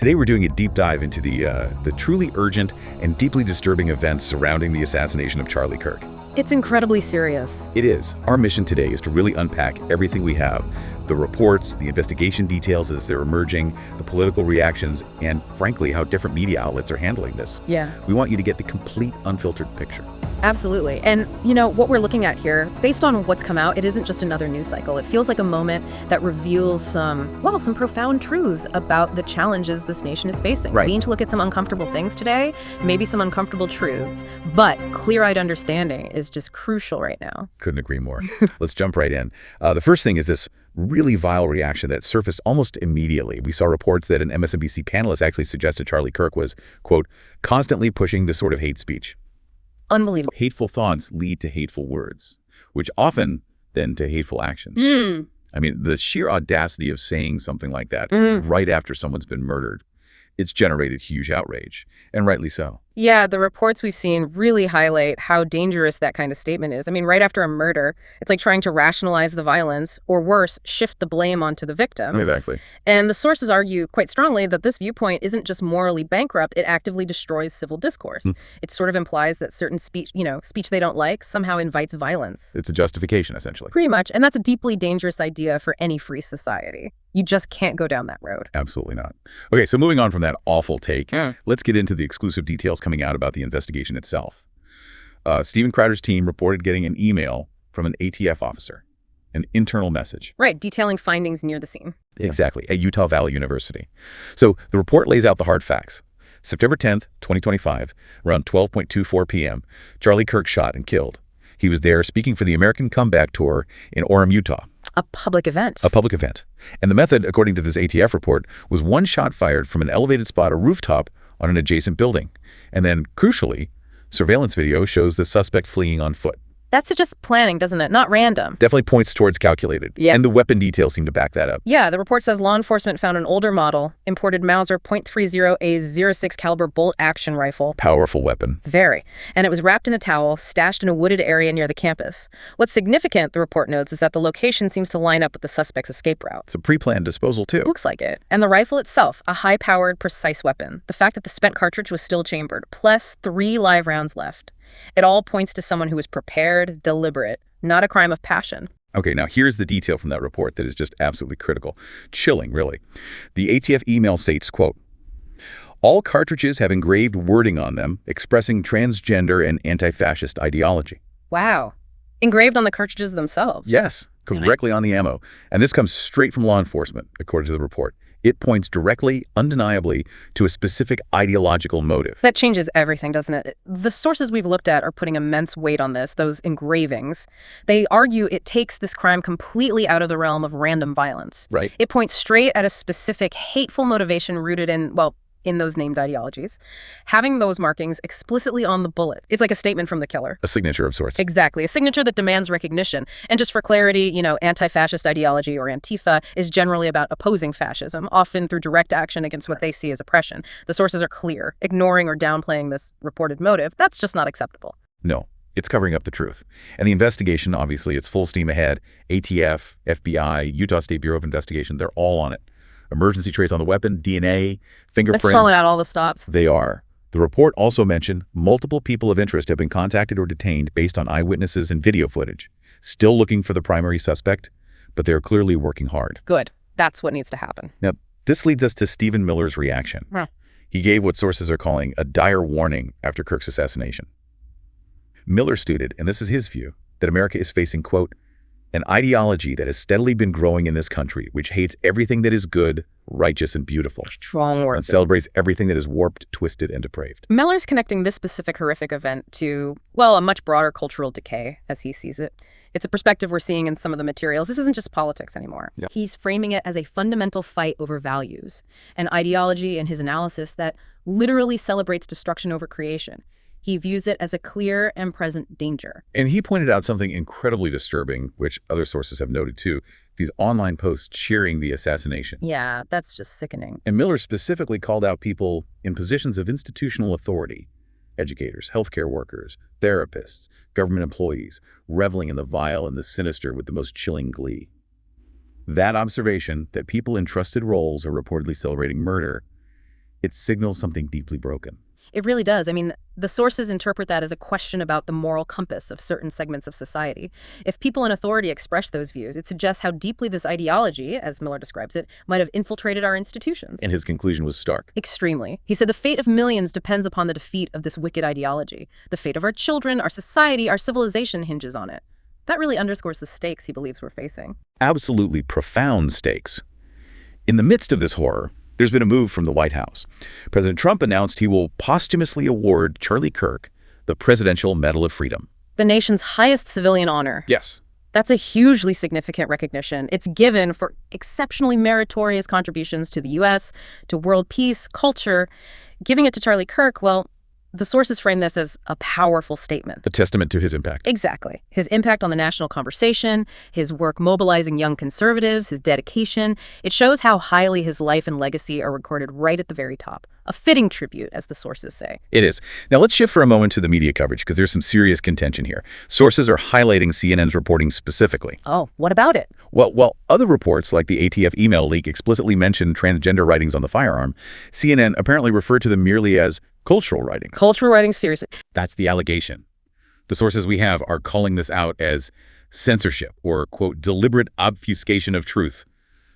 Today we're doing a deep dive into the truly urgent and deeply disturbing events surrounding the assassination of Charlie Kirk. It's incredibly serious. It is. Our mission today is to really unpack everything we have, the reports, the investigation details as they're emerging, the political reactions, and frankly, how different media outlets are handling this. Yeah. We want you to get the complete, unfiltered picture. Absolutely. And, what we're looking at here, based on what's come out, it isn't just another news cycle. It feels like a moment that reveals some profound truths about the challenges this nation is facing. Right. We need to look at some uncomfortable things today, maybe some uncomfortable truths, but clear-eyed understanding is just crucial right now. Couldn't agree more. Let's jump right in. The first thing is this really vile reaction that surfaced almost immediately. We saw reports that an MSNBC panelist actually suggested Charlie Kirk was, quote, constantly pushing this sort of hate speech. Unbelievable. Hateful thoughts lead to hateful words, which often then to hateful actions. I mean, the sheer audacity of saying something like that right after someone's been murdered, it's generated huge outrage, and rightly so. Yeah, the reports we've seen really highlight how dangerous that kind of statement is. I mean, right after a murder, it's like trying to rationalize the violence, or worse, shift the blame onto the victim. Exactly. And the sources argue quite strongly that this viewpoint isn't just morally bankrupt, it actively destroys civil discourse. It sort of implies that certain speech they don't like somehow invites violence. It's a justification, essentially. Pretty much, and that's a deeply dangerous idea for any free society. You just can't go down that road. Absolutely not. Okay, so moving on from that awful take, let's get into the exclusive details coming out about the investigation itself. Stephen Crowder's team reported getting an email from an ATF officer, an internal message. Right, detailing findings near the scene. Exactly, at Utah Valley University. So the report lays out the hard facts. September 10th, 2025, around 12:24 p.m., Charlie Kirk shot and killed. He was there speaking for the American Comeback Tour in Orem, Utah. A public event. A public event. And the method, according to this ATF report, was one shot fired from an elevated spot, a rooftop, on an adjacent building. And then, crucially, surveillance video shows the suspect fleeing on foot. That suggests planning, doesn't it? Not random. Definitely points towards calculated. Yeah. And the weapon details seem to back that up. Yeah, the report says law enforcement found an older model, imported Mauser .30 A06 caliber bolt-action rifle. Powerful weapon. Very. And it was wrapped in a towel, stashed in a wooded area near the campus. What's significant, the report notes, is that the location seems to line up with the suspect's escape route. It's a pre-planned disposal, too. Looks like it. And the rifle itself, a high-powered, precise weapon. The fact that the spent cartridge was still chambered, plus 3 live rounds left. It all points to someone who was prepared, deliberate, not a crime of passion. Okay, now here's the detail from that report that is just absolutely critical. Chilling, really. The ATF email states, quote, all cartridges have engraved wording on them expressing transgender and anti-fascist ideology. Wow. Engraved on the cartridges themselves. Yes, directly on the ammo. And this comes straight from law enforcement, according to the report. It points directly, undeniably, to a specific ideological motive. That changes everything, doesn't it? The sources we've looked at are putting immense weight on this, those engravings. They argue it takes this crime completely out of the realm of random violence. Right. It points straight at a specific hateful motivation rooted in those named ideologies. Having those markings explicitly on the bullet, it's like a statement from the killer. A signature of sorts. Exactly. A signature that demands recognition. And just for clarity, anti-fascist ideology, or Antifa, is generally about opposing fascism, often through direct action against what they see as oppression. The sources are clear. Ignoring or downplaying this reported motive, that's just not acceptable. No, it's covering up the truth. And the investigation, obviously, it's full steam ahead. ATF, FBI, Utah State Bureau of Investigation, they're all on it. Emergency trace on the weapon, DNA, fingerprints. They're calling out all the stops. They are. The report also mentioned multiple people of interest have been contacted or detained based on eyewitnesses and video footage. Still looking for the primary suspect, but they're clearly working hard. Good. That's what needs to happen. Now, this leads us to Stephen Miller's reaction. He gave what sources are calling a dire warning after Kirk's assassination. Miller stated, and this is his view, that America is facing, quote, an ideology that has steadily been growing in this country, which hates everything that is good, righteous, and beautiful. Strong words. And celebrates everything that is warped, twisted, and depraved. Miller's connecting this specific horrific event to, a much broader cultural decay, as he sees it. It's a perspective we're seeing in some of the materials. This isn't just politics anymore. Yeah. He's framing it as a fundamental fight over values, an ideology in his analysis that literally celebrates destruction over creation. He views it as a clear and present danger. And he pointed out something incredibly disturbing, which other sources have noted too, these online posts cheering the assassination. Yeah, that's just sickening. And Miller specifically called out people in positions of institutional authority, educators, healthcare workers, therapists, government employees, reveling in the vile and the sinister with the most chilling glee. That observation, that people in trusted roles are reportedly celebrating murder, It signals something deeply broken. It really does. I mean, the sources interpret that as a question about the moral compass of certain segments of society. If people in authority express those views, it suggests how deeply this ideology, as Miller describes it, might have infiltrated our institutions. And his conclusion was stark. Extremely. He said the fate of millions depends upon the defeat of this wicked ideology. The fate of our children, our society, our civilization hinges on it. That really underscores the stakes he believes we're facing. Absolutely profound stakes. In the midst of this horror, there's been a move from the White House. President Trump announced he will posthumously award Charlie Kirk the Presidential Medal of Freedom. The nation's highest civilian honor. Yes. That's a hugely significant recognition. It's given for exceptionally meritorious contributions to the U.S., to world peace, culture. Giving it to Charlie Kirk, well, the sources frame this as a powerful statement. A testament to his impact. Exactly. His impact on the national conversation, his work mobilizing young conservatives, his dedication. It shows how highly his life and legacy are recorded right at the very top. A fitting tribute, as the sources say. It is. Now let's shift for a moment to the media coverage, because there's some serious contention here. Sources are highlighting CNN's reporting specifically. Oh, what about it? Well, while other reports, like the ATF email leak, explicitly mentioned transgender writings on the firearm, CNN apparently referred to them merely as cultural writing. Cultural writing, seriously. That's the allegation. The sources we have are calling this out as censorship or, quote, deliberate obfuscation of truth.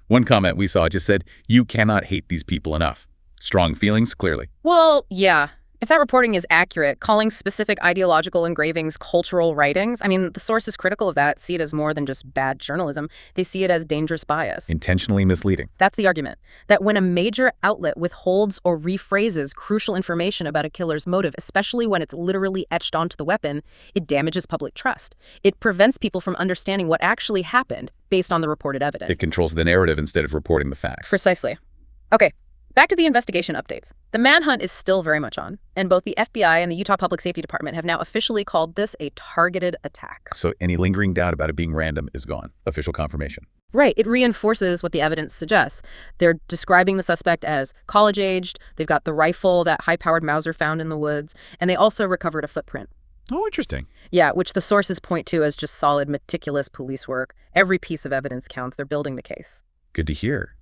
One comment we saw just said, "You cannot hate these people enough." Strong feelings, clearly. Well, yeah. If that reporting is accurate, calling specific ideological engravings cultural writings, I mean, the source is critical of that, see it as more than just bad journalism. They see it as dangerous bias. Intentionally misleading. That's the argument, that when a major outlet withholds or rephrases crucial information about a killer's motive, especially when it's literally etched onto the weapon, it damages public trust. It prevents people from understanding what actually happened based on the reported evidence. It controls the narrative instead of reporting the facts. Precisely. Okay. Back to the investigation updates. The manhunt is still very much on, and both the FBI and the Utah Public Safety Department have now officially called this a targeted attack. So any lingering doubt about it being random is gone. Official confirmation. Right. It reinforces what the evidence suggests. They're describing the suspect as college-aged, they've got the rifle that high-powered Mauser found in the woods, and they also recovered a footprint. Oh, interesting. Yeah, which the sources point to as just solid, meticulous police work. Every piece of evidence counts. They're building the case. Good to hear.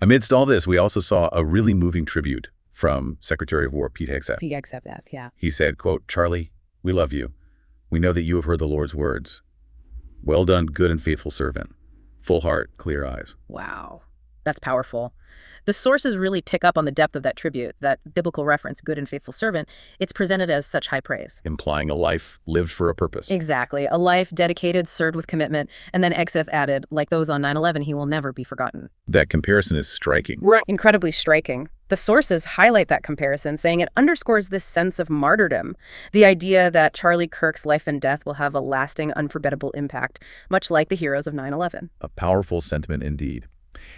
Amidst all this, we also saw a really moving tribute from Secretary of War Pete Hegseth. Pete Hegseth, yeah. He said, quote, "Charlie, we love you. We know that you have heard the Lord's words. Well done, good and faithful servant. Full heart, clear eyes." Wow. That's powerful. The sources really pick up on the depth of that tribute, that biblical reference, good and faithful servant. It's presented as such high praise. Implying a life lived for a purpose. Exactly. A life dedicated, served with commitment. And then Hegseth added, like those on 9/11, he will never be forgotten. That comparison is striking. Right. Incredibly striking. The sources highlight that comparison, saying it underscores this sense of martyrdom, the idea that Charlie Kirk's life and death will have a lasting, unforgettable impact, much like the heroes of 9/11. A powerful sentiment indeed.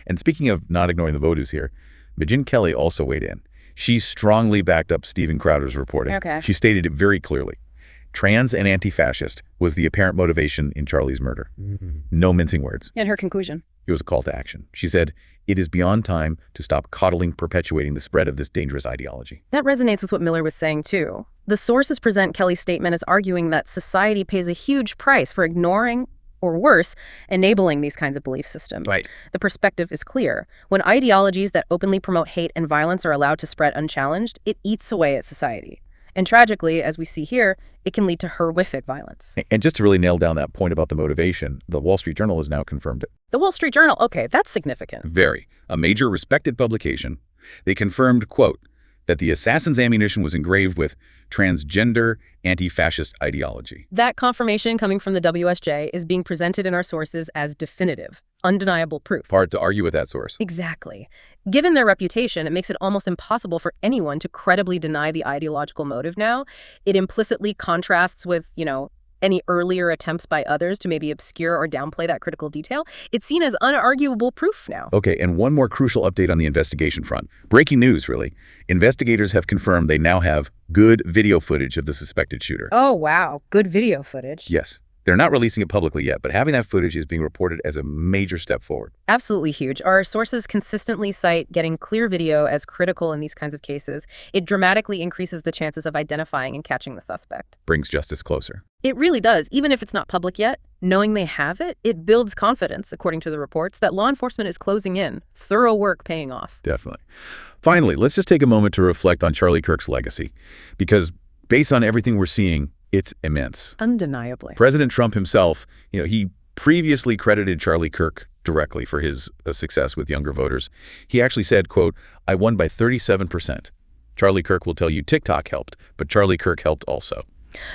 And speaking of not ignoring the votives here, Majin Kelly also weighed in. She strongly backed up Steven Crowder's reporting. Okay. She stated it very clearly. Trans and anti-fascist was the apparent motivation in Charlie's murder. No mincing words. In her conclusion. It was a call to action. She said, "It is beyond time to stop coddling, perpetuating the spread of this dangerous ideology." That resonates with what Miller was saying, too. The sources present Kelly's statement as arguing that society pays a huge price for ignoring, or worse, enabling these kinds of belief systems. Right. The perspective is clear. When ideologies that openly promote hate and violence are allowed to spread unchallenged, it eats away at society. And tragically, as we see here, it can lead to horrific violence. And just to really nail down that point about the motivation, the Wall Street Journal has now confirmed it. The Wall Street Journal, okay, that's significant. Very. A major respected publication. They confirmed, quote, that the assassin's ammunition was engraved with transgender anti-fascist ideology. That confirmation coming from the WSJ is being presented in our sources as definitive, undeniable proof. Hard to argue with that source. Exactly. Given their reputation, it makes it almost impossible for anyone to credibly deny the ideological motive now. It implicitly contrasts with, any earlier attempts by others to maybe obscure or downplay that critical detail. It's seen as unarguable proof now. Okay, and one more crucial update on the investigation front. Breaking news, really. Investigators have confirmed they now have good video footage of the suspected shooter. Oh, wow. Good video footage. Yes. They're not releasing it publicly yet, but having that footage is being reported as a major step forward. Absolutely huge. Our sources consistently cite getting clear video as critical in these kinds of cases. It dramatically increases the chances of identifying and catching the suspect. Brings justice closer. It really does. Even if it's not public yet, knowing they have it, it builds confidence, according to the reports, that law enforcement is closing in. Thorough work paying off. Definitely. Finally, let's just take a moment to reflect on Charlie Kirk's legacy, because based on everything we're seeing, it's immense. Undeniably. President Trump himself, he previously credited Charlie Kirk directly for his success with younger voters. He actually said, quote, "I won by 37%. Charlie Kirk will tell you TikTok helped, but Charlie Kirk helped also."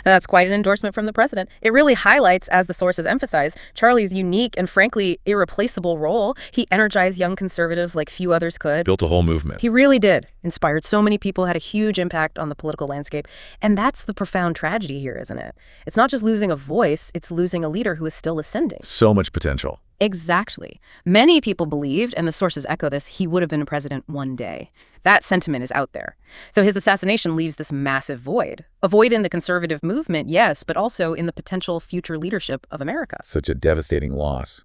That's quite an endorsement from the president. It really highlights, as the sources emphasize, Charlie's unique and frankly irreplaceable role. He energized young conservatives like few others could. Built a whole movement. He really did. Inspired so many people, had a huge impact on the political landscape. And that's the profound tragedy here, isn't it? It's not just losing a voice, it's losing a leader who is still ascending. So much potential. Exactly. Many people believed, and the sources echo this, he would have been a president one day. That sentiment is out there. So his assassination leaves this massive void. A void in the conservative movement, yes, but also in the potential future leadership of America. Such a devastating loss.